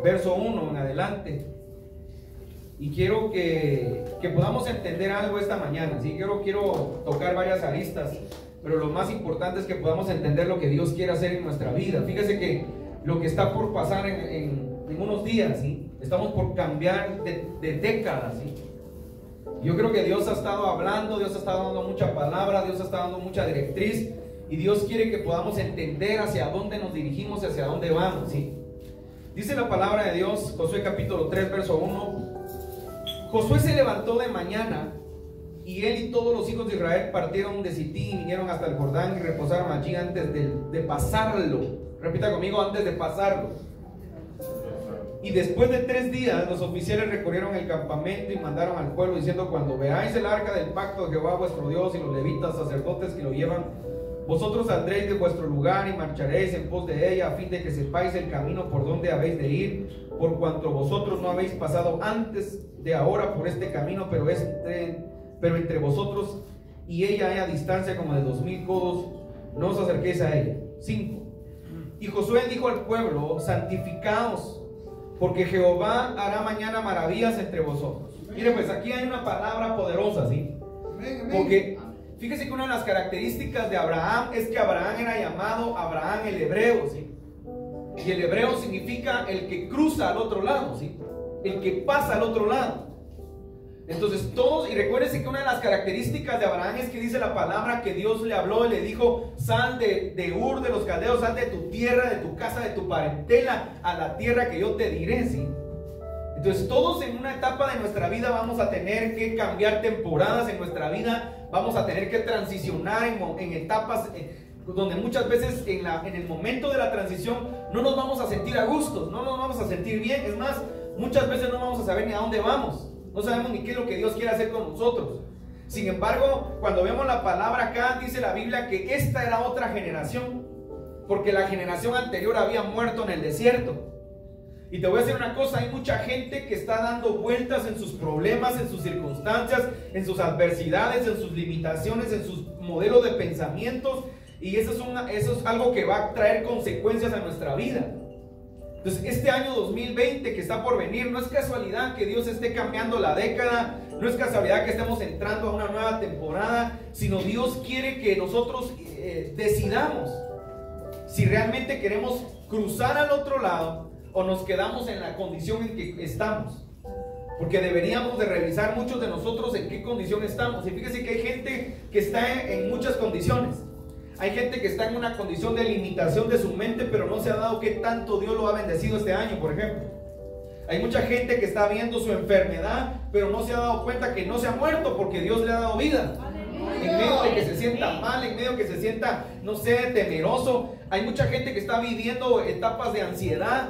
verso 1 en adelante. Y quiero que podamos entender algo esta mañana, ¿sí? Quiero tocar varias aristas, pero lo más importante es que podamos entender lo que Dios quiere hacer en nuestra vida. Fíjese que lo que está por pasar en unos días, ¿sí? Estamos por cambiar de décadas, ¿sí? Yo creo que Dios ha estado hablando, Dios ha estado dando mucha palabra, Dios ha estado dando mucha directriz, y Dios quiere que podamos entender hacia dónde nos dirigimos y hacia dónde vamos, ¿sí? Dice la palabra de Dios, Josué capítulo 3, verso 1. Josué se levantó de mañana, y él y todos los hijos de Israel partieron de Sitín y vinieron hasta el Jordán y reposaron allí antes de pasarlo. Repita conmigo, antes de pasarlo. Y después de 3 días los oficiales recorrieron el campamento y mandaron al pueblo diciendo: cuando veáis el arca del pacto de Jehová vuestro Dios y los levitas sacerdotes que lo llevan, vosotros saldréis de vuestro lugar y marcharéis en pos de ella, a fin de que sepáis el camino por donde habéis de ir, por cuanto vosotros no habéis pasado antes de ahora por este camino, pero entre vosotros y ella hay a distancia como de 2000 codos, no os acerquéis a ella. 5. Y Josué dijo al pueblo: santificaos, porque Jehová hará mañana maravillas entre vosotros. Mire, pues aquí hay una palabra poderosa, ¿sí? Porque fíjese que una de las características de Abraham es que Abraham era llamado Abraham el hebreo, ¿sí? Y el hebreo significa el que cruza al otro lado, ¿sí? El que pasa al otro lado. Entonces todos, y recuérdense que una de las características de Abraham es que dice la palabra que Dios le habló y le dijo: sal de Ur de los Caldeos, sal de tu tierra, de tu casa, de tu parentela, a la tierra que yo te diré, ¿sí? Entonces todos en una etapa de nuestra vida vamos a tener que cambiar temporadas en nuestra vida, vamos a tener que transicionar en etapas donde muchas veces en el momento de la transición no nos vamos a sentir a gusto, no nos vamos a sentir bien. Es más, muchas veces no vamos a saber ni a dónde vamos. No sabemos ni qué es lo que Dios quiere hacer con nosotros. Sin embargo, cuando vemos la palabra acá, dice la Biblia que esta era otra generación, porque la generación anterior había muerto en el desierto. Y te voy a decir una cosa: hay mucha gente que está dando vueltas en sus problemas, en sus circunstancias, en sus adversidades, en sus limitaciones, en sus modelos de pensamientos, y eso es algo que va a traer consecuencias a nuestra vida. Entonces este año 2020 que está por venir, no es casualidad que Dios esté cambiando la década, no es casualidad que estemos entrando a una nueva temporada, sino Dios quiere que nosotros decidamos si realmente queremos cruzar al otro lado o nos quedamos en la condición en que estamos. Porque deberíamos de revisar muchos de nosotros en qué condición estamos. Y fíjese que hay gente que está en muchas condiciones. Hay gente que está en una condición de limitación de su mente, pero no se ha dado qué tanto Dios lo ha bendecido este año, por ejemplo. Hay mucha gente que está viendo su enfermedad, pero no se ha dado cuenta que no se ha muerto porque Dios le ha dado vida. En medio de que se sienta mal, en medio de que se sienta, no sé, temeroso. Hay mucha gente que está viviendo etapas de ansiedad.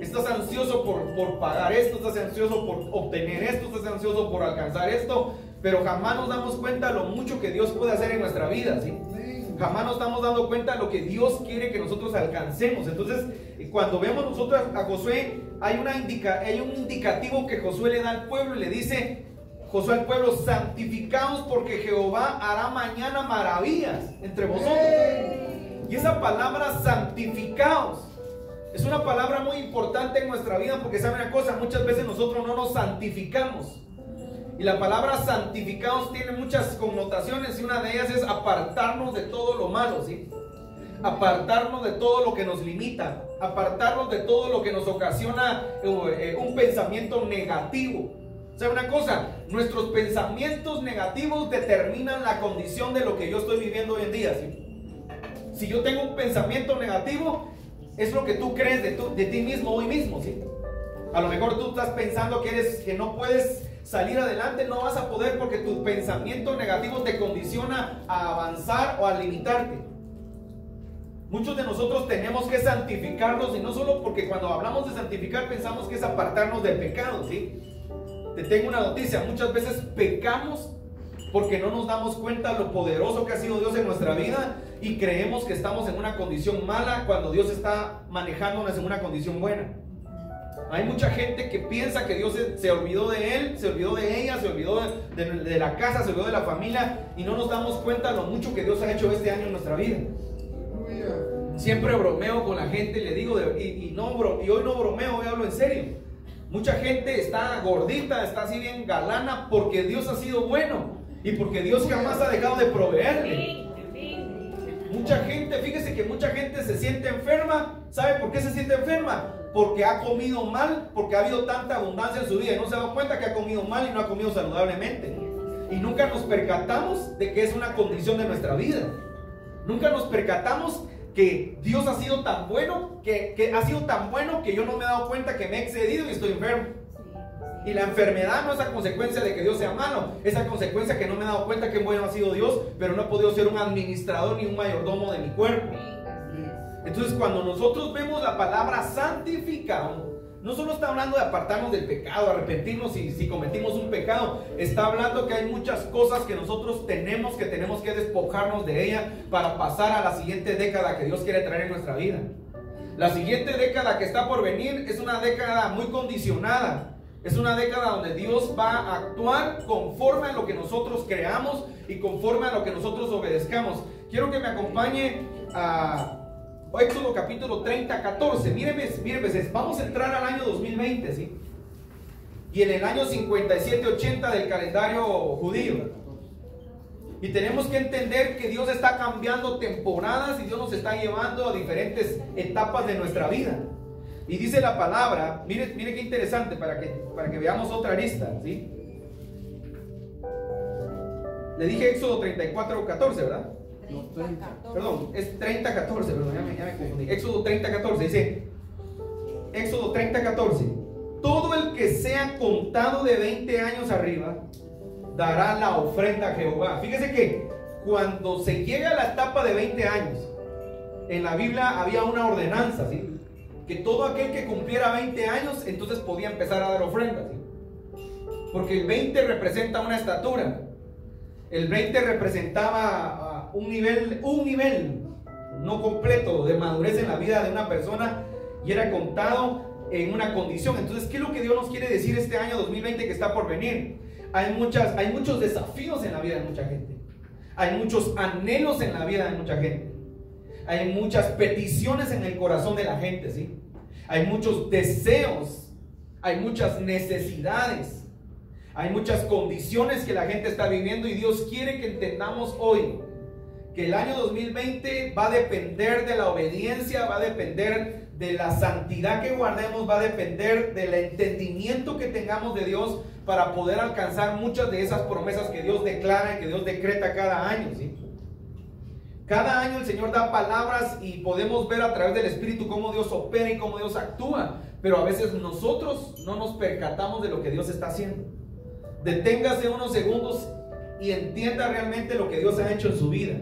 Estás ansioso por pagar esto, estás ansioso por obtener esto, estás ansioso por alcanzar esto, pero jamás nos damos cuenta lo mucho que Dios puede hacer en nuestra vida, ¿sí? Jamás nos estamos dando cuenta de lo que Dios quiere que nosotros alcancemos. Entonces, cuando vemos nosotros a Josué, hay un indicativo que Josué le da al pueblo y le dice Josué al pueblo: santificaos, porque Jehová hará mañana maravillas entre vosotros. Y esa palabra santificaos es una palabra muy importante en nuestra vida, porque saben una cosa, muchas veces nosotros no nos santificamos. Y la palabra santificados tiene muchas connotaciones, y una de ellas es apartarnos de todo lo malo, ¿sí? Apartarnos de todo lo que nos limita, apartarnos de todo lo que nos ocasiona un pensamiento negativo. ¿Sabe una cosa? Nuestros pensamientos negativos determinan la condición de lo que yo estoy viviendo hoy en día, ¿sí? Si yo tengo un pensamiento negativo, es lo que tú crees de ti mismo hoy mismo, ¿sí? A lo mejor tú estás pensando que no puedes salir adelante, no vas a poder porque tu pensamiento negativo te condiciona a avanzar o a limitarte. Muchos de nosotros tenemos que santificarnos, y no solo porque cuando hablamos de santificar pensamos que es apartarnos del pecado, ¿sí? Te tengo una noticia: muchas veces pecamos porque no nos damos cuenta lo poderoso que ha sido Dios en nuestra vida y creemos que estamos en una condición mala cuando Dios está manejándonos en una condición buena. Hay mucha gente que piensa que Dios se olvidó de él, se olvidó de ella, se olvidó de la casa, se olvidó de la familia, y no nos damos cuenta lo mucho que Dios ha hecho este año en nuestra vida. Siempre bromeo con la gente y le digo, y hoy no bromeo, hoy hablo en serio. Mucha gente está gordita, está así bien galana porque Dios ha sido bueno y porque Dios jamás ha dejado de proveerle. Mucha gente, fíjese que mucha gente se siente enferma. ¿Sabe por qué se siente enferma? Porque ha comido mal, porque ha habido tanta abundancia en su vida y no se ha dado cuenta que ha comido mal y no ha comido saludablemente. Y nunca nos percatamos de que es una condición de nuestra vida. Nunca nos percatamos que Dios ha sido tan bueno, que ha sido tan bueno que yo no me he dado cuenta que me he excedido y estoy enfermo. Y la enfermedad no es a consecuencia de que Dios sea malo, es a consecuencia que no me he dado cuenta que bueno ha sido Dios, pero no he podido ser un administrador ni un mayordomo de mi cuerpo. Entonces, cuando nosotros vemos la palabra santificado, no solo está hablando de apartarnos del pecado, arrepentirnos si cometimos un pecado. Está hablando que hay muchas cosas que nosotros tenemos que despojarnos de ella para pasar a la siguiente década que Dios quiere traer en nuestra vida. La siguiente década que está por venir es una década muy condicionada. Es una década donde Dios va a actuar conforme a lo que nosotros creamos y conforme a lo que nosotros obedezcamos. Quiero que me acompañe a Éxodo capítulo 30, 14. Mírenme, vamos a entrar al año 2020, ¿sí? Y en el año 57-80 del calendario judío. Y tenemos que entender que Dios está cambiando temporadas y Dios nos está llevando a diferentes etapas de nuestra vida. Y dice la palabra, mire qué interesante para que veamos otra arista, ¿sí? Le dije Éxodo 34, 14, ¿verdad? No, 30. Perdón, es 30, 14, perdón, ya me confundí. Éxodo 30, 14, dice, Éxodo 30, 14, todo el que sea contado de 20 años arriba, dará la ofrenda a Jehová. Fíjese que cuando se llega a la etapa de 20 años, en la Biblia había una ordenanza, ¿sí? Que todo aquel que cumpliera 20 años, entonces podía empezar a dar ofrendas, ¿sí? Porque el 20 representa una estatura. El 20 representaba un nivel no completo de madurez en la vida de una persona y era contado en una condición. Entonces, ¿qué es lo que Dios nos quiere decir este año 2020 que está por venir? Hay muchos desafíos en la vida de mucha gente. Hay muchos anhelos en la vida de mucha gente. Hay muchas peticiones en el corazón de la gente, ¿sí? Hay muchos deseos, hay muchas necesidades, hay muchas condiciones que la gente está viviendo y Dios quiere que entendamos hoy que el año 2020 va a depender de la obediencia, va a depender de la santidad que guardemos, va a depender del entendimiento que tengamos de Dios para poder alcanzar muchas de esas promesas que Dios declara y que Dios decreta cada año, ¿sí? Cada año el Señor da palabras y podemos ver a través del Espíritu cómo Dios opera y cómo Dios actúa, pero a veces nosotros no nos percatamos de lo que Dios está haciendo. Deténgase unos segundos y entienda realmente lo que Dios ha hecho en su vida.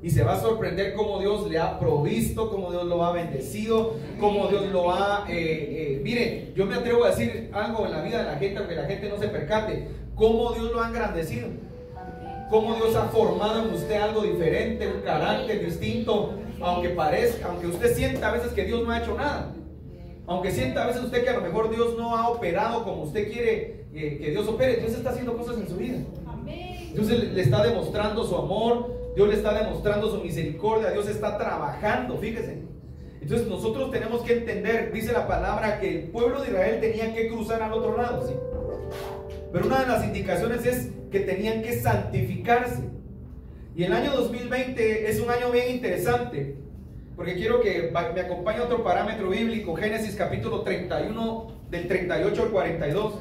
Y se va a sorprender cómo Dios le ha provisto, cómo Dios lo ha bendecido, cómo Dios lo ha... Mire, yo me atrevo a decir algo en la vida de la gente, aunque la gente no se percate, cómo Dios lo ha engrandecido, cómo Dios ha formado en usted algo diferente, un carácter distinto, aunque usted sienta a veces que Dios no ha hecho nada, aunque sienta a veces usted que a lo mejor Dios no ha operado como usted quiere que Dios opere. Dios está haciendo cosas en su vida. Dios le está demostrando su amor, Dios le está demostrando su misericordia, Dios está trabajando, fíjese. Entonces nosotros tenemos que entender, dice la palabra, que el pueblo de Israel tenía que cruzar al otro lado, ¿sí? Pero una de las indicaciones es que tenían que santificarse. Y el año 2020 es un año bien interesante, porque quiero que me acompañe otro parámetro bíblico, Génesis capítulo 31, del 38 al 42,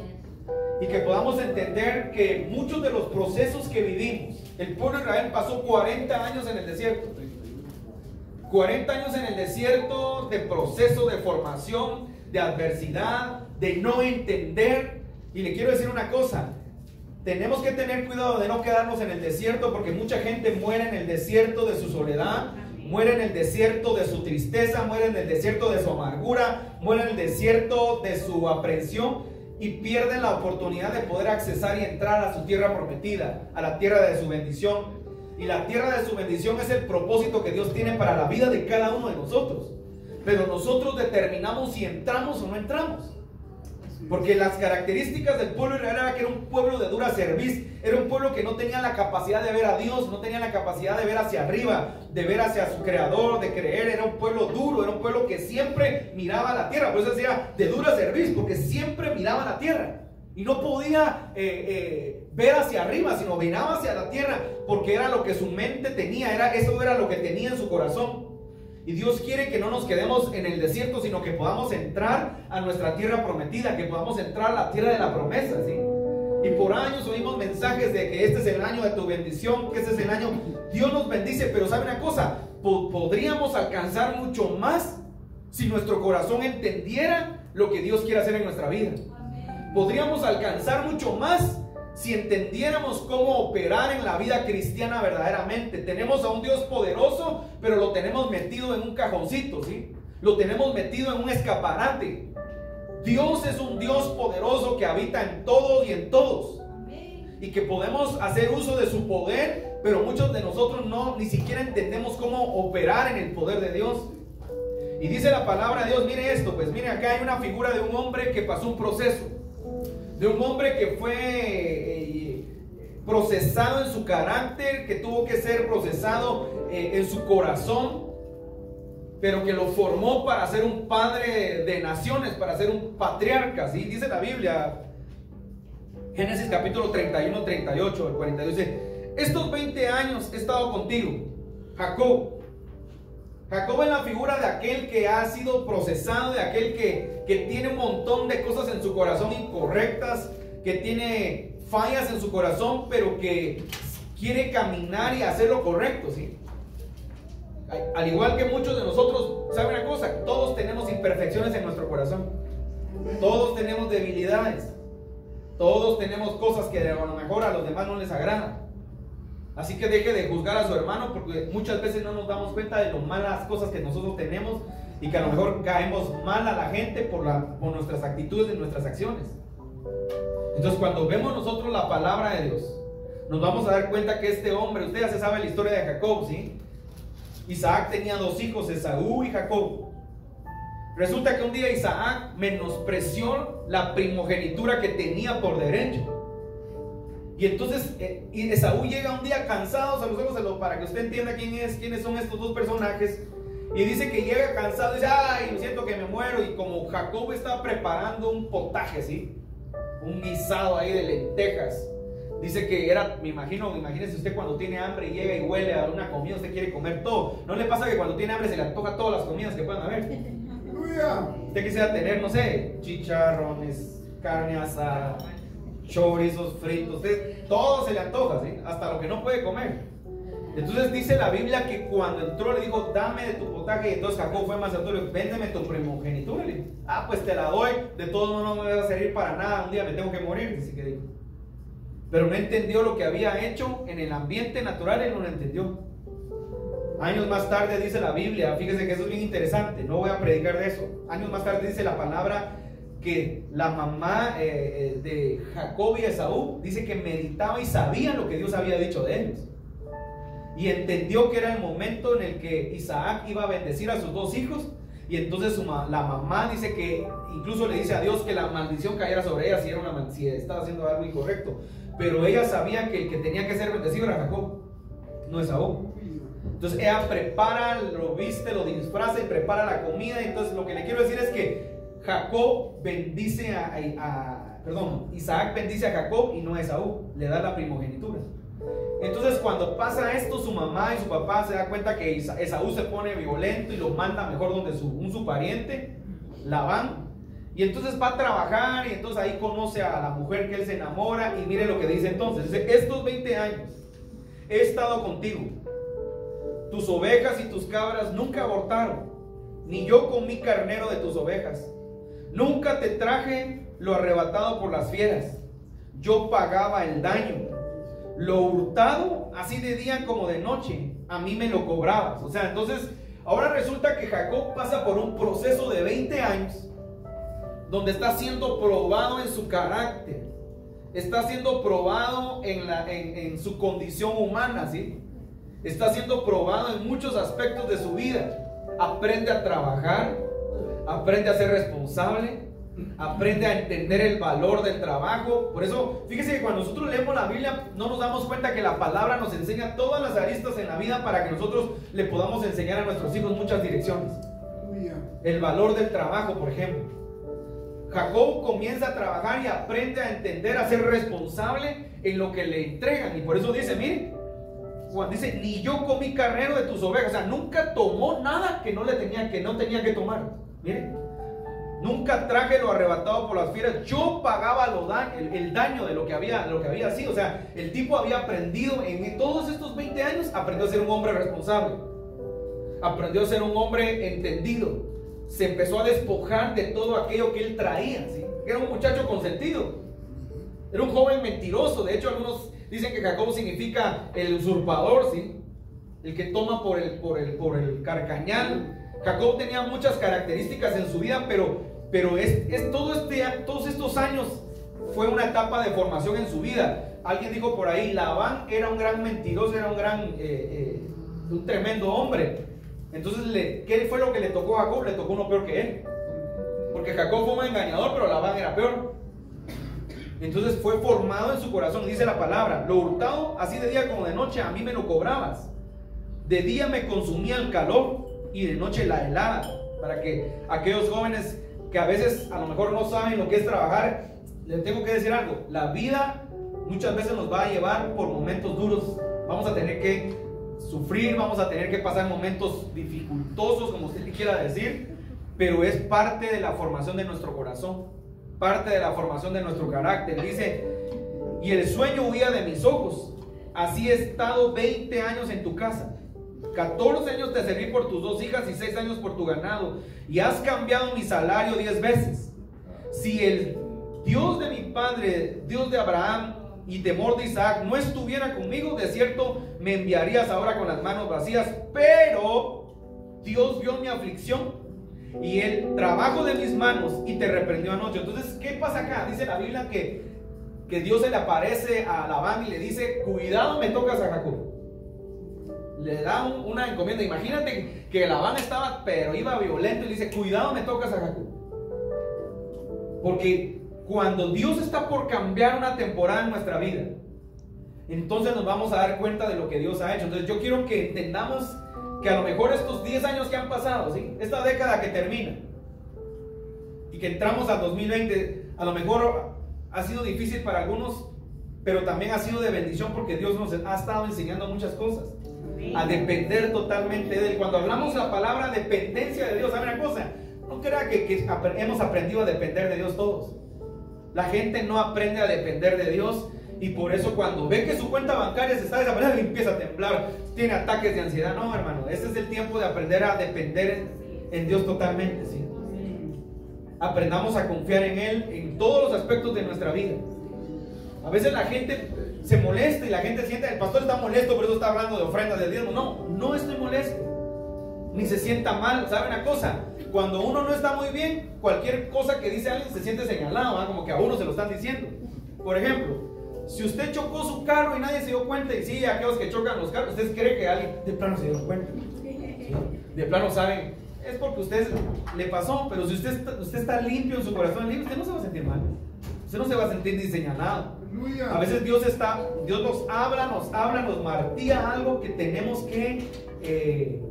y que podamos entender que muchos de los procesos que vivimos, el pueblo de Israel pasó 40 años en el desierto. 40 años en el desierto de proceso, de formación, de adversidad, de no entender. Y le quiero decir una cosa, tenemos que tener cuidado de no quedarnos en el desierto, porque mucha gente muere en el desierto de su soledad, muere en el desierto de su tristeza, muere en el desierto de su amargura, muere en el desierto de su aprensión y pierden la oportunidad de poder accesar y entrar a su tierra prometida, a la tierra de su bendición. Y la tierra de su bendición es el propósito que Dios tiene para la vida de cada uno de nosotros. Pero nosotros determinamos si entramos o no entramos. Porque las características del pueblo de Israel era que era un pueblo de dura cerviz, era un pueblo que no tenía la capacidad de ver a Dios, no tenía la capacidad de ver hacia arriba, de ver hacia su creador, de creer. Era un pueblo duro, era un pueblo que siempre miraba a la tierra. Por eso decía de dura cerviz, porque siempre miraba a la tierra y no podía ver hacia arriba, sino miraba hacia la tierra, porque era lo que su mente tenía, eso era lo que tenía en su corazón. Y Dios quiere que no nos quedemos en el desierto, sino que podamos entrar a nuestra tierra prometida, que podamos entrar a la tierra de la promesa, ¿sí? Y por años oímos mensajes de que este es el año de tu bendición, que este es el año. Dios nos bendice, pero ¿sabe una cosa? Podríamos alcanzar mucho más si nuestro corazón entendiera lo que Dios quiere hacer en nuestra vida. Podríamos alcanzar mucho más si entendiéramos cómo operar en la vida cristiana verdaderamente. Tenemos a un Dios poderoso, pero lo tenemos metido en un cajoncito, ¿sí? Lo tenemos metido en un escaparate. Dios es un Dios poderoso que habita en todos y en todos. Y que podemos hacer uso de su poder, pero muchos de nosotros ni siquiera entendemos cómo operar en el poder de Dios. Y dice la palabra de Dios, mire esto, pues mire, acá hay una figura de un hombre que pasó un proceso. De un hombre que fue procesado en su carácter, que tuvo que ser procesado en su corazón, pero que lo formó para ser un padre de naciones, para ser un patriarca, ¿sí? Dice la Biblia, Génesis capítulo 31, 38, el 42, dice: estos 20 años he estado contigo, Jacob. Jacob es la figura de aquel que ha sido procesado, de aquel que tiene un montón de cosas en su corazón incorrectas, que tiene fallas en su corazón, pero que quiere caminar y hacer lo correcto, ¿sí? Al igual que muchos de nosotros, ¿sabe una cosa? Todos tenemos imperfecciones en nuestro corazón. Todos tenemos debilidades. Todos tenemos cosas que a lo mejor a los demás no les agradan. Así que deje de juzgar a su hermano, porque muchas veces no nos damos cuenta de las malas cosas que nosotros tenemos y que a lo mejor caemos mal a la gente por nuestras actitudes y nuestras acciones. Entonces, cuando vemos nosotros la palabra de Dios, nos vamos a dar cuenta que este hombre, usted ya se sabe la historia de Jacob, ¿sí? Isaac tenía 2 hijos, Esaú y Jacob. Resulta que un día Isaac menospreció la primogenitura que tenía por derecho. Y entonces Esaú llega un día cansado, para que usted entienda quiénes son estos dos personajes. Y dice que llega cansado y dice: ay, siento que me muero. Y como Jacob estaba preparando un potaje, ¿sí? Un guisado ahí de lentejas. Dice que era, imagínese usted cuando tiene hambre y llega y huele a una comida, usted quiere comer todo. ¿No le pasa que cuando tiene hambre se le antoja todas las comidas que puedan haber? Usted quisiera tener, no sé, chicharrones, carne asada, chorizos fritos, todo se le antoja, ¿sí? Hasta lo que no puede comer. Entonces dice la Biblia que cuando entró le dijo: dame de tu potaje. Y entonces Jacob fue más alto y le dijo: véndeme tu primogenitura. Le dijo: ah, pues te la doy, de todos modos no me va a servir para nada, un día me tengo que morir. Así que dijo. Pero no entendió lo que había hecho en el ambiente natural, él no lo entendió. Años más tarde dice la Biblia, fíjese que eso es bien interesante, no voy a predicar de eso. Años más tarde dice la palabra que la mamá de Jacob y Esaú dice que meditaba y sabía lo que Dios había dicho de ellos. Y entendió que era el momento en el que Isaac iba a bendecir a sus 2 hijos. Y entonces la mamá dice que incluso le dice a Dios que la maldición cayera sobre ella si estaba haciendo algo incorrecto. Pero ella sabía que el que tenía que ser bendecido era Jacob, no Esaú. Entonces ella prepara, lo viste, lo disfraza y prepara la comida. Entonces lo que le quiero decir es que Isaac bendice a Jacob y no a Esaú, le da la primogenitura. Entonces cuando pasa esto, su mamá y su papá se dan cuenta que Esaú se pone violento y lo manda mejor donde su pariente, Labán. Y entonces va a trabajar y entonces ahí conoce a la mujer que él se enamora. Y mire lo que dice entonces: dice: estos 20 años he estado contigo, tus ovejas y tus cabras nunca abortaron, ni yo comí carnero de tus ovejas. Nunca te traje lo arrebatado por las fieras. Yo pagaba el daño. Lo hurtado, así de día como de noche, a mí me lo cobrabas. O sea, entonces ahora resulta que Jacob pasa por un proceso de 20 años donde está siendo probado en su carácter, está siendo probado en su condición humana, ¿sí? Está siendo probado en muchos aspectos de su vida. Aprende a trabajar, aprende a ser responsable, aprende a entender el valor del trabajo. Por eso, fíjese que cuando nosotros leemos la Biblia, no nos damos cuenta que la palabra nos enseña todas las aristas en la vida para que nosotros le podamos enseñar a nuestros hijos muchas direcciones. El valor del trabajo, por ejemplo. Jacob comienza a trabajar y aprende a entender, a ser responsable en lo que le entregan. Y por eso dice, mire, Juan dice, ni yo comí carnero de tus ovejas. O sea, nunca tomó nada que no tenía que tomar. Mire, nunca traje lo arrebatado por las fieras. Yo pagaba el daño de lo que había sido. O sea, el tipo había aprendido en todos estos 20 años, aprendió a ser un hombre responsable. Aprendió a ser un hombre entendido. Se empezó a despojar de todo aquello que él traía, ¿sí? Era un muchacho consentido. Era un joven mentiroso. De hecho, algunos dicen que Jacob significa el usurpador, ¿sí? El que toma por el carcañal. Jacob tenía muchas características en su vida, pero todos estos años fue una etapa de formación en su vida. Alguien dijo por ahí, Labán era un gran mentiroso, era un tremendo hombre. Entonces, ¿qué fue lo que le tocó a Jacob? Le tocó uno peor que él. Porque Jacob fue un engañador, pero Labán era peor. Entonces fue formado en su corazón. Dice la palabra, lo hurtado, así de día como de noche, a mí me lo cobrabas. De día me consumía el calor y de noche la helada. Para que aquellos jóvenes que a veces a lo mejor no saben lo que es trabajar, les tengo que decir algo. La vida muchas veces nos va a llevar por momentos duros. Vamos a tener que sufrir, vamos a tener que pasar momentos dificultosos, como usted quiera decir, pero es parte de la formación de nuestro corazón, parte de la formación de nuestro carácter. Dice, y el sueño huía de mis ojos, así he estado 20 años en tu casa, 14 años te serví por tus 2 hijas y 6 años por tu ganado, y has cambiado mi salario 10 veces. Si el Dios de mi padre, Dios de Abraham y temor de Isaac no estuviera conmigo, de cierto me enviarías ahora con las manos vacías. Pero Dios vio mi aflicción y el trabajo de mis manos y te reprendió anoche. Entonces, ¿qué pasa acá? Dice la Biblia que Dios se le aparece a Labán y le dice, cuidado, me tocas a Jacob. Le da una encomienda. Imagínate que Labán estaba, pero iba violento, y le dice, cuidado, me tocas a Jacob. Porque cuando Dios está por cambiar una temporada en nuestra vida, entonces nos vamos a dar cuenta de lo que Dios ha hecho. Entonces yo quiero que entendamos que a lo mejor estos 10 años que han pasado, ¿sí? Esta década que termina y que entramos al 2020, a lo mejor ha sido difícil para algunos, pero también ha sido de bendición, porque Dios nos ha estado enseñando muchas cosas. A depender totalmente de Él. Cuando hablamos la palabra dependencia de Dios, ¿sabe una cosa? No crea que hemos aprendido a depender de Dios todos. La gente no aprende a depender de Dios, y por eso cuando ve que su cuenta bancaria se está desapareciendo, empieza a temblar, tiene ataques de ansiedad. No, hermano, este es el tiempo de aprender a depender en Dios totalmente, ¿sí? Aprendamos a confiar en Él en todos los aspectos de nuestra vida. A veces la gente se molesta y la gente siente, el pastor está molesto, por eso está hablando de ofrendas del diezmo. No, no estoy molesto, ni se sienta mal. ¿Sabe una cosa? Cuando uno no está muy bien, cualquier cosa que dice alguien se siente señalado, ¿eh? Como que a uno se lo están diciendo. Por ejemplo, si usted chocó su carro y nadie se dio cuenta, y sí, aquellos que chocan los carros, ¿usted cree que alguien de plano se dio cuenta? ¿Sí? De plano saben, es porque usted le pasó. Pero si usted está limpio en su corazón, limpio, usted no se va a sentir mal, usted no se va a sentir ni señalado. A veces Dios nos habla, nos martilla algo que tenemos que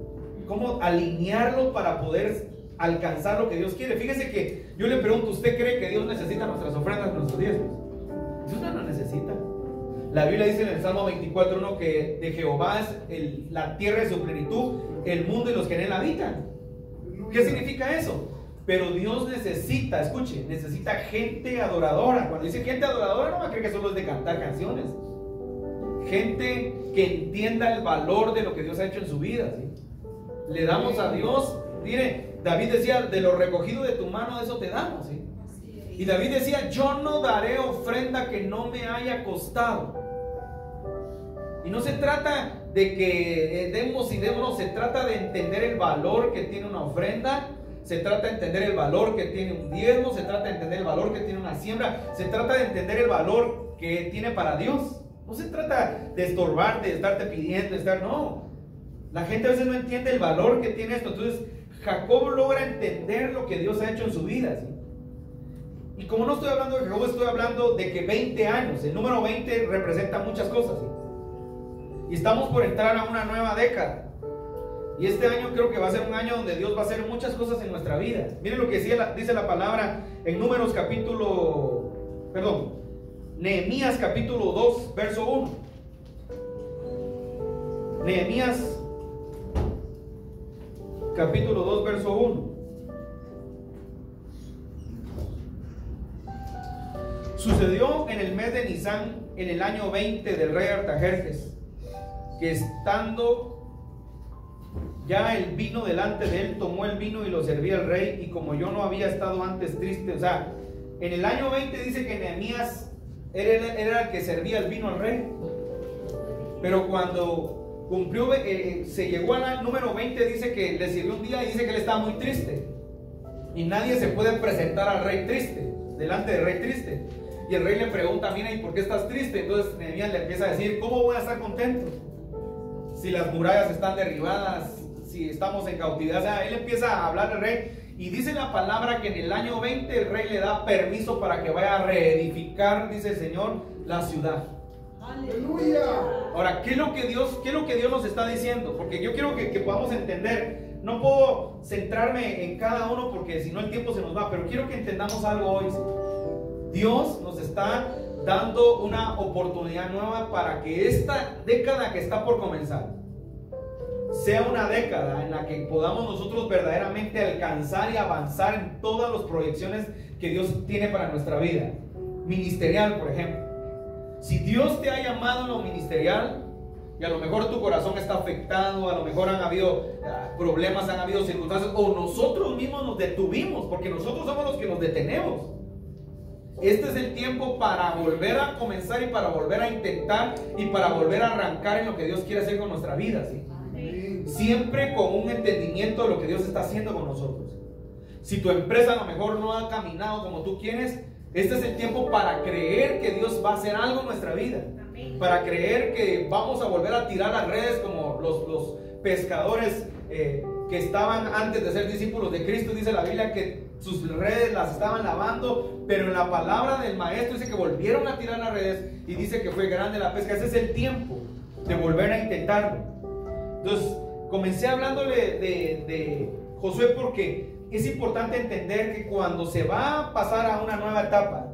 cómo alinearlo para poder alcanzar lo que Dios quiere. Fíjese que yo le pregunto, ¿usted cree que Dios necesita nuestras ofrendas, nuestros diezmos? Dios no lo necesita. La Biblia dice en el Salmo 24:1 que de Jehová es la tierra y su plenitud, el mundo y los que en él habitan. ¿Qué significa eso? Pero Dios necesita, escuche, necesita gente adoradora. Cuando dice gente adoradora, no va a creer que solo es de cantar canciones. Gente que entienda el valor de lo que Dios ha hecho en su vida, ¿sí? Le damos a Dios. Mire, David decía, de lo recogido de tu mano, de eso te damos, ¿sí? Y David decía, yo no daré ofrenda que no me haya costado. Y no se trata de que demos y demos, no, se trata de entender el valor que tiene una ofrenda. Se trata de entender el valor que tiene un diezmo, se trata de entender el valor que tiene una siembra, se trata de entender el valor que tiene para Dios. No se trata de estorbarte, de estarte pidiendo, no. La gente a veces no entiende el valor que tiene esto. Entonces Jacob logra entender lo que Dios ha hecho en su vida, ¿sí? Y como no estoy hablando de Jacob, estoy hablando de que 20 años, el número 20 representa muchas cosas, ¿sí? Y estamos por entrar a una nueva década. Y este año creo que va a ser un año donde Dios va a hacer muchas cosas en nuestra vida. Miren lo que dice la palabra en Nehemías capítulo 2, verso 1. Nehemías capítulo 2, verso 1. Sucedió en el mes de Nisán, en el año 20 del rey Artajerjes, que estando ya el vino delante de él, tomó el vino y lo servía al rey, y como yo no había estado antes triste, o sea, en el año 20 dice que Nehemías era el que servía el vino al rey, pero cuando cumplió, se llegó al número 20, dice que le sirvió un día y dice que él estaba muy triste, y nadie se puede presentar al rey triste, delante del rey triste, y el rey le pregunta, mira, ¿y por qué estás triste? Entonces Nehemías le empieza a decir, ¿cómo voy a estar contento? Si las murallas están derribadas, si estamos en cautividad. O sea, él empieza a hablar al rey, y dice la palabra que en el año 20 el rey le da permiso para que vaya a reedificar, dice el Señor, la ciudad. ¡Aleluya! Ahora, ¿qué es lo que Dios nos está diciendo? Porque yo quiero que podamos entender. No puedo centrarme en cada uno porque si no el tiempo se nos va, pero quiero que entendamos algo hoy. Dios nos está dando una oportunidad nueva para que esta década que está por comenzar sea una década en la que podamos nosotros verdaderamente alcanzar y avanzar en todas las proyecciones que Dios tiene para nuestra vida ministerial, por ejemplo. Si Dios te ha llamado en lo ministerial y a lo mejor tu corazón está afectado, a lo mejor han habido problemas, han habido circunstancias, o nosotros mismos nos detuvimos, porque nosotros somos los que nos detenemos. Este es el tiempo para volver a comenzar y para volver a intentar y para volver a arrancar en lo que Dios quiere hacer con nuestra vida, ¿sí? Siempre con un entendimiento de lo que Dios está haciendo con nosotros. Si tu empresa a lo mejor no ha caminado como tú quieres, este es el tiempo para creer que Dios va a hacer algo en nuestra vida. Para creer que vamos a volver a tirar las redes como los pescadores que estaban antes de ser discípulos de Cristo. Dice la Biblia que sus redes las estaban lavando, pero en la palabra del maestro dice que volvieron a tirar las redes y dice que fue grande la pesca. Ese es el tiempo de volver a intentarlo. Entonces comencé hablándole de Josué porque es importante entender que cuando se va a pasar a una nueva etapa,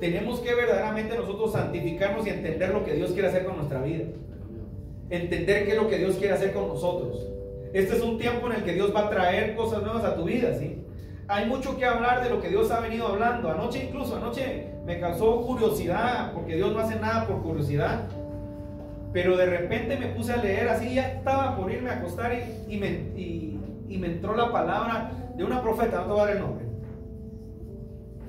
tenemos que verdaderamente nosotros santificarnos y entender lo que Dios quiere hacer con nuestra vida, entender qué es lo que Dios quiere hacer con nosotros. Este es un tiempo en el que Dios va a traer cosas nuevas a tu vida, ¿sí? Hay mucho que hablar de lo que Dios ha venido hablando. Anoche me causó curiosidad, porque Dios no hace nada por curiosidad, pero de repente me puse a leer así, ya estaba por irme a acostar y me entró la palabra de una profeta, no te voy a dar el nombre.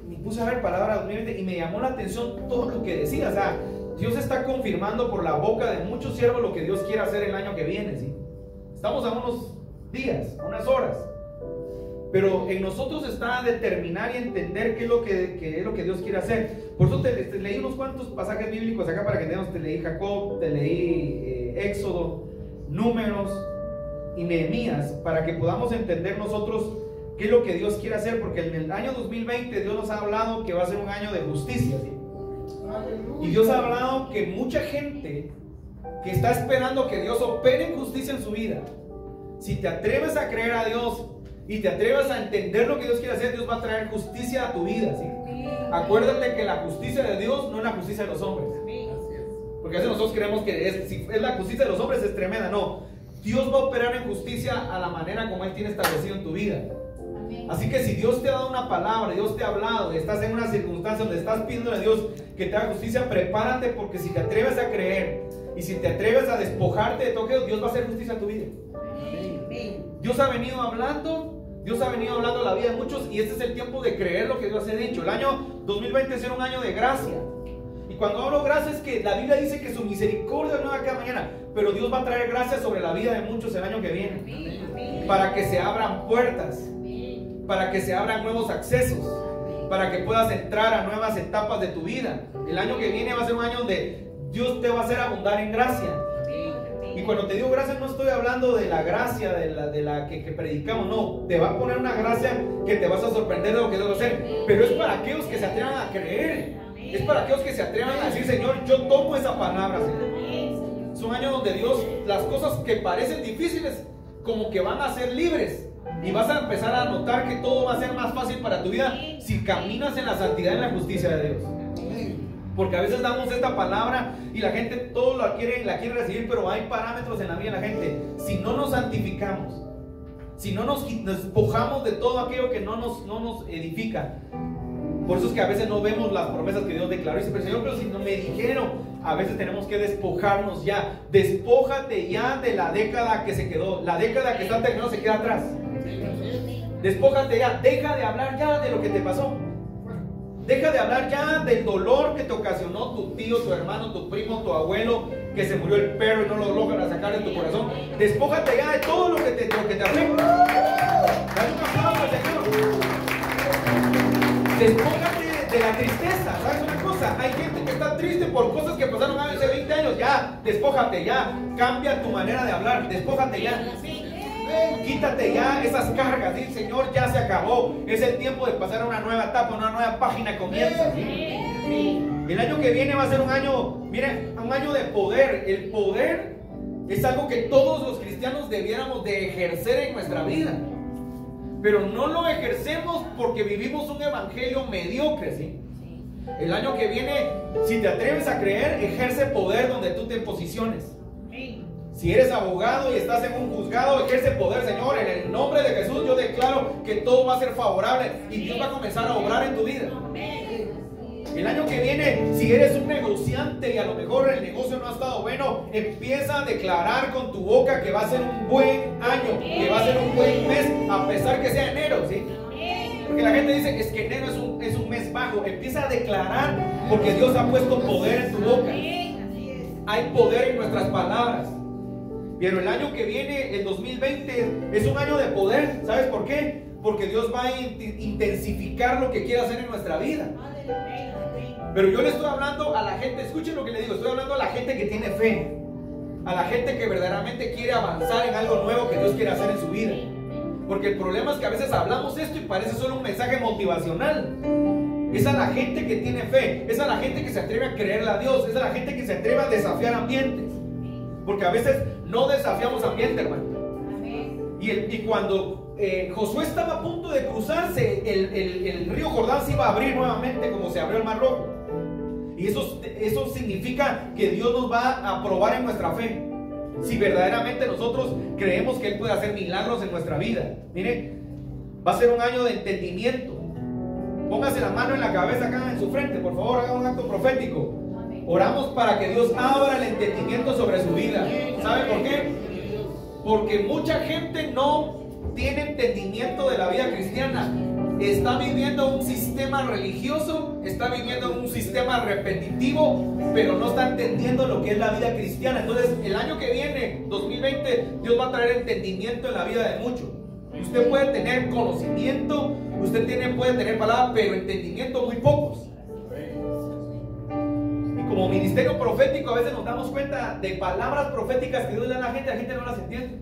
Me puse a ver palabra 2020 y me llamó la atención todo lo que decía. O sea, Dios está confirmando por la boca de muchos siervos lo que Dios quiere hacer el año que viene, ¿sí? Estamos a unos días, a unas horas, pero en nosotros está determinar y entender qué es lo que Dios quiere hacer. Por eso te leí unos cuantos pasajes bíblicos acá para que entendamos. Te leí Jacob, te leí Éxodo, Números y Nehemías, para que podamos entender nosotros qué es lo que Dios quiere hacer, porque en el año 2020 Dios nos ha hablado que va a ser un año de justicia, ¿sí? Y Dios ha hablado que mucha gente que está esperando que Dios opere en justicia en su vida, si te atreves a creer a Dios y te atreves a entender lo que Dios quiere hacer, Dios va a traer justicia a tu vida, ¿sí? Acuérdate que la justicia de Dios no es la justicia de los hombres, porque a veces nosotros creemos que si es la justicia de los hombres es tremenda. No, Dios va a operar en justicia a la manera como Él tiene establecido en tu vida. Así que si Dios te ha dado una palabra, Dios te ha hablado, estás en una circunstancia donde estás pidiendo a Dios que te haga justicia, prepárate, porque si te atreves a creer y si te atreves a despojarte de todo, Dios va a hacer justicia a tu vida. Dios ha venido hablando a la vida de muchos, y este es el tiempo de creer lo que Dios ha dicho. El año 2020 será un año de gracia. Y cuando hablo gracia es que la Biblia dice que su misericordia es nueva cada mañana, pero Dios va a traer gracia sobre la vida de muchos el año que viene, para que se abran puertas, para que se abran nuevos accesos, para que puedas entrar a nuevas etapas de tu vida. El año que viene va a ser un año donde Dios te va a hacer abundar en gracia. Y cuando te digo gracia, no estoy hablando de la gracia de la que predicamos, no. Te va a poner una gracia que te vas a sorprender de lo que Dios va a hacer. Pero es para aquellos que se atrevan a creer. Es para aquellos que se atrevan a decir, Señor, yo tomo esa palabra, Señor. Es un año donde Dios, las cosas que parecen difíciles, como que van a ser libres. Y vas a empezar a notar que todo va a ser más fácil para tu vida si caminas en la santidad y en la justicia de Dios. Porque a veces damos esta palabra y la gente todo la quiere recibir, pero hay parámetros en la vida de la gente. Si no nos santificamos, si no nos despojamos de todo aquello que no nos edifica, por eso es que a veces no vemos las promesas que Dios declaró. Y dice, pero Señor, pero si no me dijeron, a veces tenemos que despojarnos ya. Despójate ya de la década que se quedó. La década que está terminando se queda atrás. Despójate ya, deja de hablar ya de lo que te pasó. Deja de hablar ya del dolor que te ocasionó tu tío, tu hermano, tu primo, tu abuelo, que se murió el perro y no lo logras sacar de tu corazón. Despójate ya de todo lo que te afecta. Dale un aplauso al Señor. Despójate de la tristeza. ¿Sabes una cosa? Hay gente que está triste por cosas que pasaron hace 20 años. Ya, despójate ya. Cambia tu manera de hablar. Despójate ya. Quítate ya esas cargas. Dice, Señor, ya se acabó. Es el tiempo de pasar a una nueva etapa, una nueva página comienza. El año que viene va a ser un año, miren, un año de poder. El poder es algo que todos los cristianos debiéramos de ejercer en nuestra vida. Pero no lo ejercemos porque vivimos un evangelio mediocre, ¿sí? El año que viene, si te atreves a creer, ejerce poder donde tú te posiciones. Si eres abogado y estás en un juzgado, ejerce poder, Señor. En el nombre de Jesús yo declaro que todo va a ser favorable y Dios va a comenzar a obrar en tu vida. El año que viene, si eres un negociante y a lo mejor el negocio no ha estado bueno, empieza a declarar con tu boca que va a ser un buen año, que va a ser un buen mes, a pesar que sea enero, ¿sí? Porque la gente dice, es que enero es un mes bajo. Empieza a declarar porque Dios ha puesto poder en tu boca. Hay poder en nuestras palabras. Pero el año que viene, el 2020, es un año de poder. ¿Sabes por qué? Porque Dios va a intensificar lo que quiere hacer en nuestra vida. Pero yo le estoy hablando a la gente, escuchen lo que le digo, estoy hablando a la gente que tiene fe, a la gente que verdaderamente quiere avanzar en algo nuevo que Dios quiere hacer en su vida. Porque el problema es que a veces hablamos esto y parece solo un mensaje motivacional. Es a la gente que tiene fe, es a la gente que se atreve a creerle a Dios, es a la gente que se atreve a desafiar ambientes. Porque a veces no desafiamos ambiente, hermano. Y cuando Josué estaba a punto de cruzarse, el río Jordán se iba a abrir nuevamente como se abrió el Mar Rojo. Y eso significa que Dios nos va a probar en nuestra fe. Si verdaderamente nosotros creemos que Él puede hacer milagros en nuestra vida. Mire, va a ser un año de entendimiento. Póngase la mano en la cabeza acá en su frente, por favor, haga un acto profético. Oramos para que Dios abra el entendimiento sobre su vida. ¿Sabe por qué? Porque mucha gente no tiene entendimiento de la vida cristiana. Está viviendo un sistema religioso, está viviendo un sistema repetitivo, pero no está entendiendo lo que es la vida cristiana. Entonces, el año que viene, 2020, Dios va a traer entendimiento en la vida de muchos. Usted puede tener conocimiento, puede tener palabra, pero entendimiento muy pocos. Como ministerio profético a veces nos damos cuenta de palabras proféticas que Dios le da a la gente no las entiende.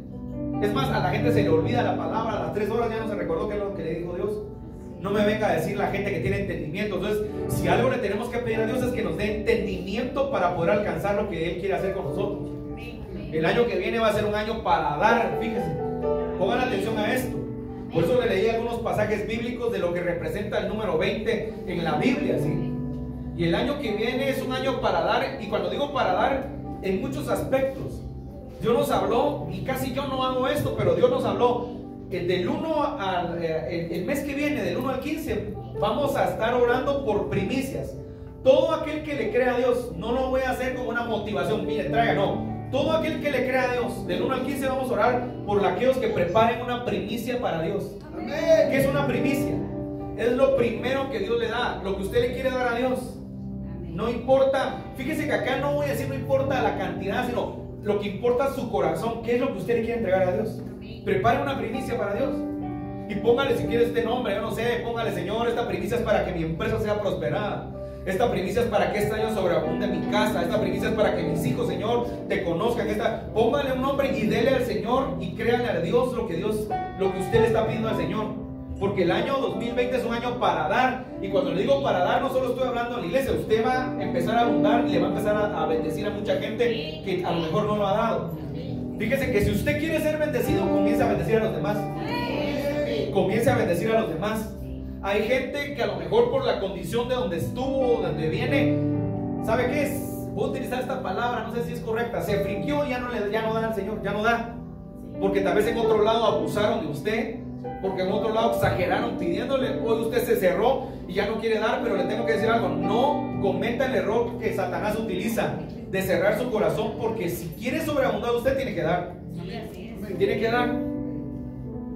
Es más, a la gente se le olvida la palabra, a las 3 horas ya no se recordó qué es lo que le dijo Dios. No me venga a decir la gente que tiene entendimiento. Entonces, si algo le tenemos que pedir a Dios es que nos dé entendimiento para poder alcanzar lo que Él quiere hacer con nosotros. El año que viene va a ser un año para dar, fíjense. Pongan atención a esto. Por eso le leí algunos pasajes bíblicos de lo que representa el número 20 en la Biblia, ¿sí? Y el año que viene es un año para dar, y cuando digo para dar, en muchos aspectos. Dios nos habló, y casi yo no hago esto, pero Dios nos habló, del 1 al, el mes que viene, del 1 al 15, vamos a estar orando por primicias. Todo aquel que le crea a Dios, no lo voy a hacer como una motivación, mire, traiga, no. Todo aquel que le crea a Dios, del 1 al 15 vamos a orar por aquellos que preparen una primicia para Dios. ¿Qué es una primicia? Es lo primero que Dios le da, lo que usted le quiere dar a Dios. No importa, fíjese que acá no voy a decir no importa la cantidad, sino lo que importa es su corazón. ¿Qué es lo que usted le quiere entregar a Dios? Prepare una primicia para Dios. Y póngale si quiere este nombre, yo no sé, póngale: Señor, esta primicia es para que mi empresa sea prosperada. Esta primicia es para que este año sobreabunde mi casa. Esta primicia es para que mis hijos, Señor, te conozcan. Póngale un nombre y dele al Señor y créanle a Dios lo que usted le está pidiendo al Señor. Porque el año 2020 es un año para dar. Y cuando le digo para dar, no solo estoy hablando a la iglesia. Usted va a empezar a abundar y le va a empezar a bendecir a mucha gente que a lo mejor no lo ha dado. Fíjese que si usted quiere ser bendecido, comience a bendecir a los demás. Comience a bendecir a los demás. Hay gente que a lo mejor por la condición de donde estuvo, donde viene, ¿sabe qué es? Voy a utilizar esta palabra, no sé si es correcta. Se friquió, ya no da al Señor, ya no da. Porque tal vez en otro lado abusaron de usted, porque en otro lado exageraron pidiéndole. Hoy usted se cerró y ya no quiere dar, pero le tengo que decir algo. No cometa el error que Satanás utiliza de cerrar su corazón, porque si quiere sobreabundar usted tiene que dar. Tiene que dar.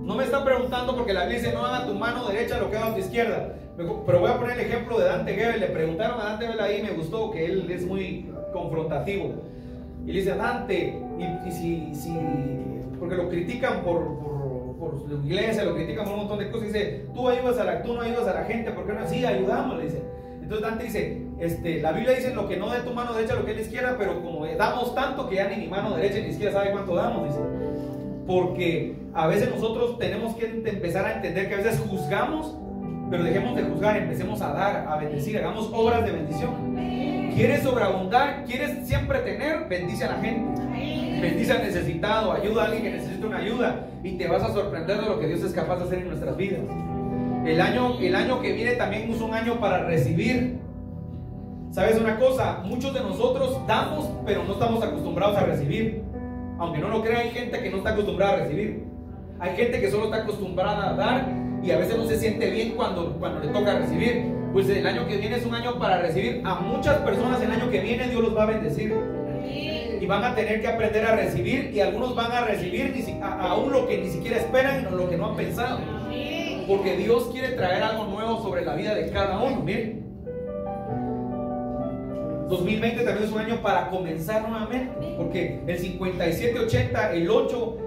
No me está preguntando porque la Biblia dice no haga tu mano derecha lo que haga tu izquierda. Pero voy a poner el ejemplo de Dante Gebel. Le preguntaron a Dante Gebel ahí, me gustó que él es muy confrontativo. Y le dice, Dante, y si porque lo critican por su iglesia, lo critican por un montón de cosas. Dice, tú no ayudas a la gente, ¿por qué no? Sí, ayudamos, le dice. Entonces Dante dice, la Biblia dice lo que no dé tu mano derecha lo que es la izquierda, pero como damos tanto que ya ni mi mano derecha ni izquierda sabe cuánto damos, dice. Porque a veces nosotros tenemos que empezar a entender que a veces juzgamos, pero dejemos de juzgar, empecemos a dar, a bendecir, hagamos obras de bendición. ¿Quieres sobreabundar? ¿Quieres siempre tener? Bendice a la gente. Bendice al necesitado, ayuda a alguien que necesita una ayuda y te vas a sorprender de lo que Dios es capaz de hacer en nuestras vidas. El año que viene también es un año para recibir. ¿Sabes una cosa? Muchos de nosotros damos, pero no estamos acostumbrados a recibir. Aunque no lo crea, hay gente que no está acostumbrada a recibir. Hay gente que solo está acostumbrada a dar y a veces no se siente bien cuando le toca recibir. Pues el año que viene es un año para recibir. A muchas personas el año que viene Dios los va a bendecir. Y van a tener que aprender a recibir, y algunos van a recibir aún lo que ni siquiera esperan o lo que no han pensado. Porque Dios quiere traer algo nuevo sobre la vida de cada uno. Miren, 2020 también es un año para comenzar nuevamente, porque el 57-80, el 8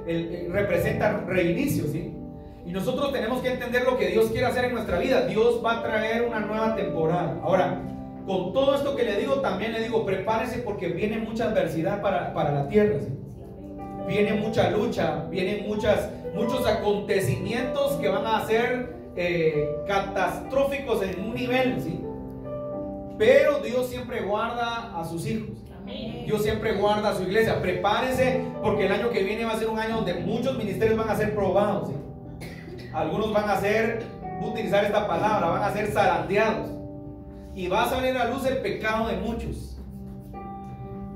representa reinicio, ¿sí? Y nosotros tenemos que entender lo que Dios quiere hacer en nuestra vida. Dios va a traer una nueva temporada. Ahora, con todo esto que le digo, también le digo, prepárese porque viene mucha adversidad para la tierra, ¿sí? Viene mucha lucha, vienen muchos acontecimientos que van a ser catastróficos en un nivel, ¿sí? Pero Dios siempre guarda a sus hijos. Dios siempre guarda a su iglesia. Prepárese porque el año que viene va a ser un año donde muchos ministerios van a ser probados, ¿sí? Algunos van a utilizar esta palabra, van a ser zarandeados. Y va a salir a luz el pecado de muchos.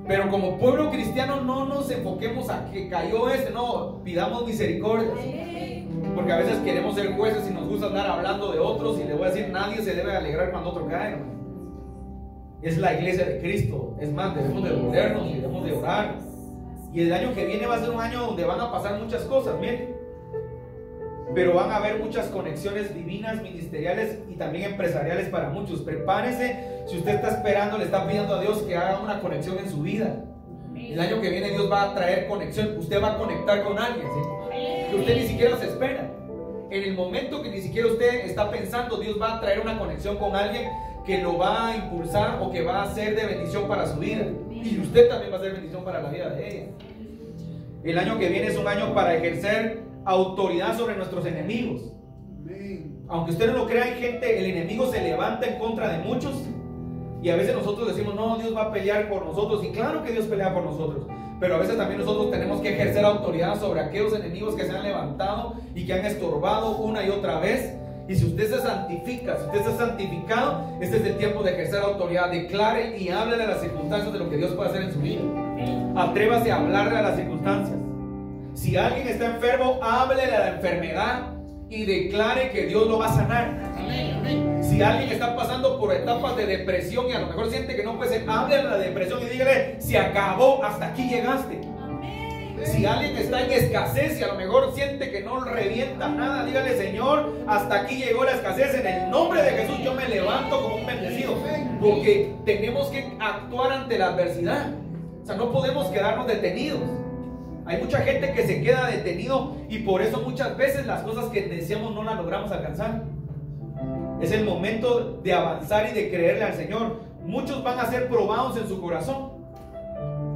Pero como pueblo cristiano no nos enfoquemos a que cayó no, pidamos misericordia. Porque a veces queremos ser jueces y nos gusta andar hablando de otros. Y le voy a decir, nadie se debe alegrar cuando otro cae, hermano. Es la iglesia de Cristo. Es más, debemos de dolernos y debemos de orar. Y el año que viene va a ser un año donde van a pasar muchas cosas, miren. Pero van a haber muchas conexiones divinas, ministeriales y también empresariales para muchos. Prepárese, si usted está esperando, le está pidiendo a Dios que haga una conexión en su vida. El año que viene Dios va a traer conexión, usted va a conectar con alguien, ¿sí? Que usted ni siquiera se espera. En el momento que ni siquiera usted está pensando, Dios va a traer una conexión con alguien que lo va a impulsar o que va a ser de bendición para su vida. Y usted también va a ser bendición para la vida de ella. El año que viene es un año para ejercer autoridad sobre nuestros enemigos. Aunque usted no lo crea, hay gente, el enemigo se levanta en contra de muchos. Y a veces nosotros decimos, no, Dios va a pelear por nosotros. Y claro que Dios pelea por nosotros. Pero a veces también nosotros tenemos que ejercer autoridad sobre aquellos enemigos que se han levantado y que han estorbado una y otra vez. Y si usted se santifica, si usted está santificado, este es el tiempo de ejercer autoridad. Declare y háblele a las circunstancias de lo que Dios puede hacer en su vida. Atrévase a hablarle a las circunstancias. Si alguien está enfermo, háblele a la enfermedad y declare que Dios lo va a sanar. Si alguien está pasando por etapas de depresión y a lo mejor siente que no puede ser, háblele a la depresión y dígale, se acabó, hasta aquí llegaste. Si alguien está en escasez y a lo mejor siente que no revienta nada, dígale, Señor, hasta aquí llegó la escasez. En el nombre de Jesús yo me levanto como un bendecido. Porque tenemos que actuar ante la adversidad. O sea, no podemos quedarnos detenidos. Hay mucha gente que se queda detenido y por eso muchas veces las cosas que deseamos no las logramos alcanzar. Es el momento de avanzar y de creerle al Señor. Muchos van a ser probados en su corazón.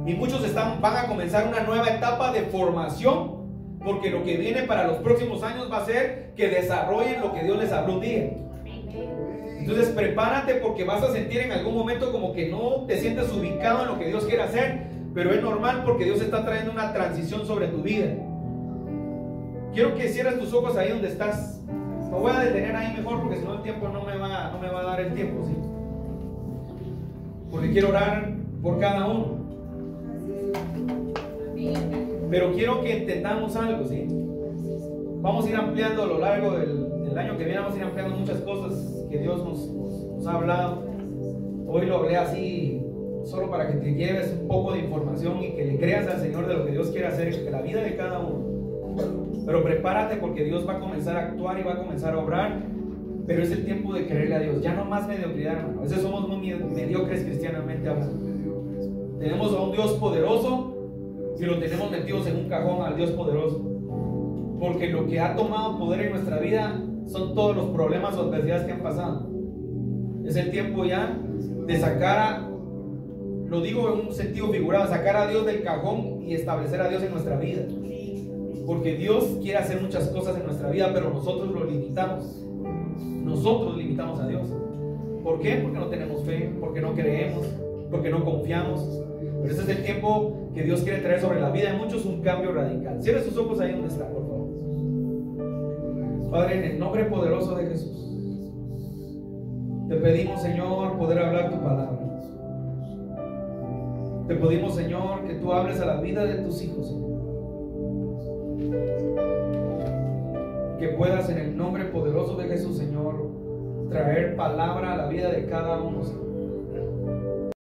Y muchos van a comenzar una nueva etapa de formación. Porque lo que viene para los próximos años va a ser que desarrollen lo que Dios les habló un día. Entonces prepárate, porque vas a sentir en algún momento como que no te sientes ubicado en lo que Dios quiere hacer. Pero es normal, porque Dios está trayendo una transición sobre tu vida. Quiero que cierres tus ojos ahí donde estás. Me voy a detener ahí mejor, porque si no el tiempo no me va a dar el tiempo, ¿sí? Porque quiero orar por cada uno. Pero quiero que entendamos algo, ¿sí? Vamos a ir ampliando a lo largo del año que viene. Vamos a ir ampliando muchas cosas que Dios nos ha hablado. Hoy lo hablé así, solo para que te lleves un poco de información y que le creas al Señor de lo que Dios quiere hacer en la vida de cada uno. Pero prepárate, porque Dios va a comenzar a actuar y va a comenzar a obrar. Pero es el tiempo de creerle a Dios. Ya no más mediocridad, hermano. A veces somos muy mediocres cristianamente hablando. Tenemos a un Dios poderoso y lo tenemos metidos en un cajón al Dios poderoso. Porque lo que ha tomado poder en nuestra vida son todos los problemas o adversidades que han pasado. Es el tiempo ya de sacar lo digo en un sentido figurado, sacar a Dios del cajón y establecer a Dios en nuestra vida. Porque Dios quiere hacer muchas cosas en nuestra vida, pero nosotros lo limitamos. Nosotros limitamos a Dios. ¿Por qué? Porque no tenemos fe, porque no creemos, porque no confiamos. Pero ese es el tiempo que Dios quiere traer sobre la vida de muchos, un cambio radical. Cierre sus ojos ahí donde está, por favor. Padre, en el nombre poderoso de Jesús, te pedimos, Señor, poder hablar tu palabra. Te pedimos, Señor, que tú hables a la vida de tus hijos, Señor. Que puedas, en el nombre poderoso de Jesús, Señor, traer palabra a la vida de cada uno, Señor.